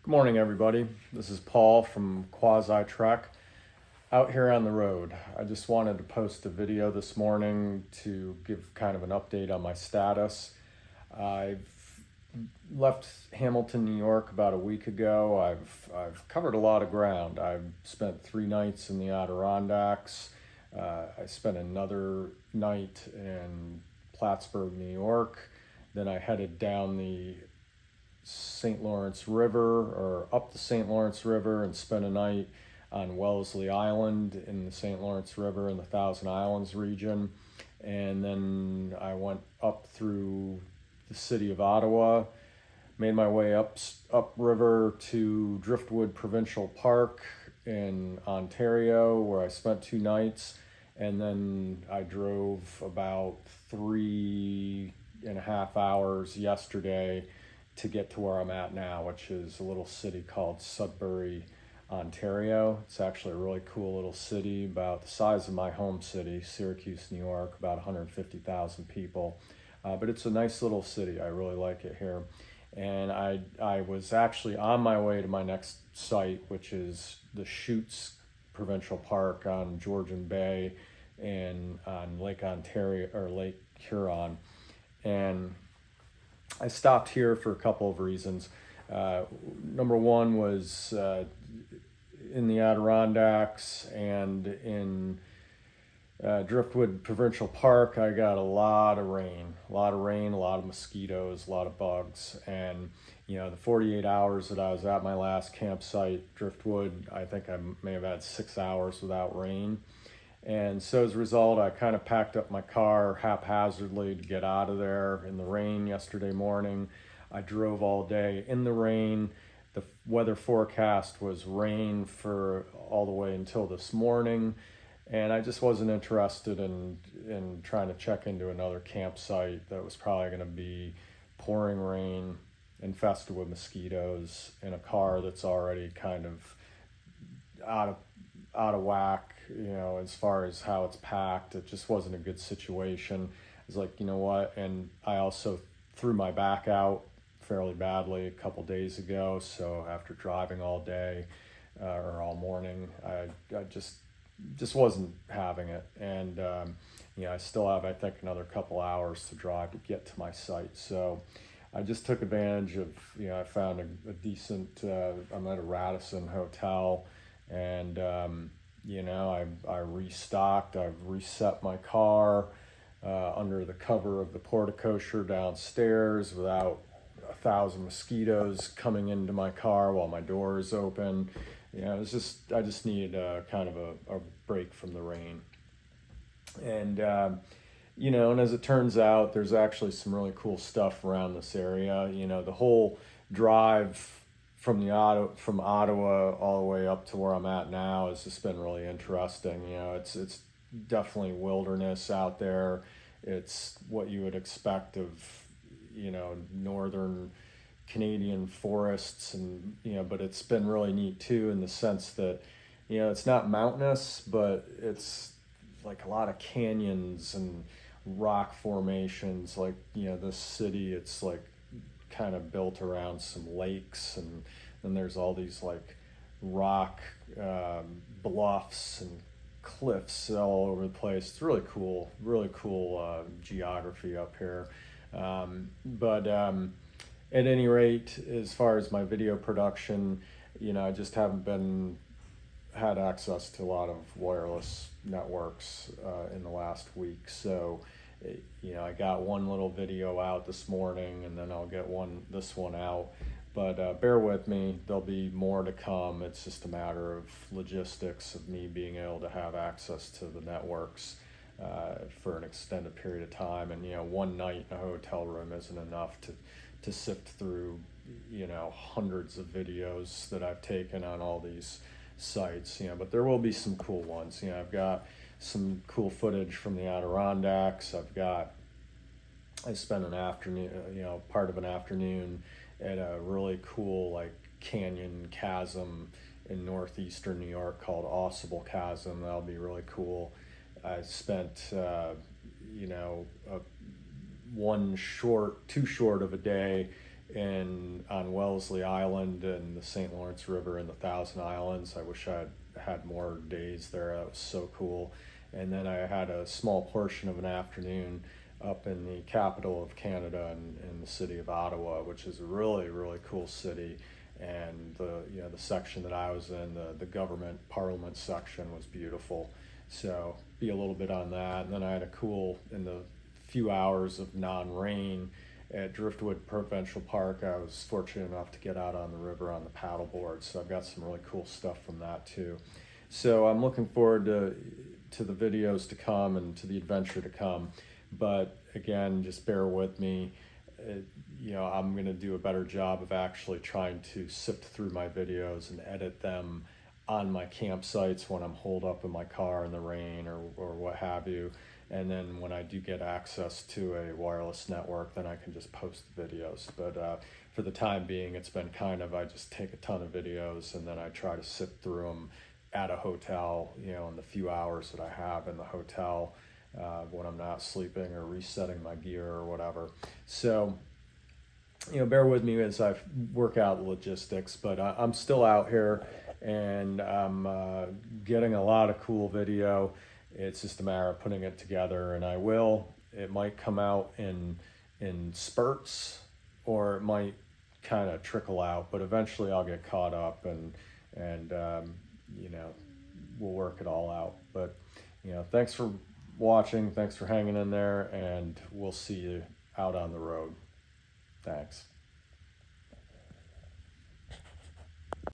Good morning, everybody. This is Paul from Quasi Trek out here on the road. I just wanted to post a video this morning to give kind of an update on my status. I've left Hamilton, New York about a week ago. I've covered a lot of ground. I've spent 3 nights in the Adirondacks. I spent another night in Plattsburgh, New York. Then I headed down the St. Lawrence River or up the St. Lawrence River and spent a night on Wellesley Island in the St. Lawrence River in the Thousand Islands region. And then I went up through the city of Ottawa, made my way upriver to Driftwood Provincial Park in Ontario, where I spent 2 nights. And then I drove about 3.5 hours yesterday to get to where I'm at now, which is a little city called Sudbury, Ontario. It's actually a really cool little city, about the size of my home city, Syracuse, New York, about 150,000 people. But it's a nice little city. I really like it here. And I was actually on my way to my next site, which is the Chutes Provincial Park on Georgian Bay and on Lake Ontario or Lake Huron. And I stopped here for a couple of reasons. Number one was in the Adirondacks and in Driftwood Provincial Park, I got a lot of rain, a lot of mosquitoes, a lot of bugs. And, the 48 hours that I was at my last campsite, Driftwood, I think I may have had 6 hours without rain. And so as a result, I kind of packed up my car haphazardly to get out of there in the rain yesterday morning. I drove all day in the rain. The weather forecast was rain for all the way until this morning. And I just wasn't interested in trying to check into another campsite that was probably going to be pouring rain, infested with mosquitoes, in a car that's already kind of out of whack, as far as how it's packed. It just wasn't a good situation. I was like, you know what? And I also threw my back out fairly badly a couple days ago. So after driving all day or all morning, I just wasn't having it. And, I still have, I think, another couple hours to drive to get to my site. So I just took advantage of, I found a decent, I'm at a Radisson hotel, and, I restocked, I've reset my car under the cover of the porta-kosher downstairs without 1,000 mosquitoes coming into my car while my door is open. I just needed kind of a break from the rain. And, and as it turns out, there's actually some really cool stuff around this area. The whole drive from Ottawa all the way up to where I'm at now has just been really interesting. It's definitely wilderness out there. It's what you would expect of, northern Canadian forests, and but it's been really neat too, in the sense that it's not mountainous, but it's like a lot of canyons and rock formations. Like this city, it's like kind of built around some lakes, and then there's all these like rock bluffs and cliffs all over the place. It's really cool geography up here. But at any rate, as far as my video production, I just haven't had access to a lot of wireless networks in the last week. So, I got one little video out this morning, and then I'll get this one out. But bear with me, there'll be more to come. It's just a matter of logistics of me being able to have access to the networks for an extended period of time. And one night in a hotel room isn't enough to sift through hundreds of videos that I've taken on all these sites. But there will be some cool ones. I've got some cool footage from the Adirondacks. I spent an afternoon, part of an afternoon at a really cool like canyon chasm in northeastern New York called Ausable Chasm. That'll be really cool. I spent too short of a day on Wellesley Island and the St. Lawrence River and the Thousand Islands. I wish I had more days there. That was so cool. And then I had a small portion of an afternoon up in the capital of Canada in the city of Ottawa, which is a really, really cool city. And the section that I was in, the government parliament section, was beautiful. So be a little bit on that. And then I had in the few hours of non-rain at Driftwood Provincial Park, I was fortunate enough to get out on the river on the paddleboard. So I've got some really cool stuff from that too. So I'm looking forward to the videos to come and to the adventure to come. But again, just bear with me. I'm going to do a better job of actually trying to sift through my videos and edit them on my campsites when I'm holed up in my car in the rain or what have you. And then when I do get access to a wireless network, then I can just post the videos. But for the time being, it's been I just take a ton of videos and then I try to sift through them at a hotel, in the few hours that I have in the hotel when I'm not sleeping or resetting my gear or whatever. So, bear with me as I work out logistics, but I'm still out here and I'm getting a lot of cool video. It's just a matter of putting it together, and it might come out in spurts, or it might kind of trickle out, but eventually I'll get caught up and we'll work it all out. But, thanks for watching. Thanks for hanging in there, and we'll see you out on the road. Thanks.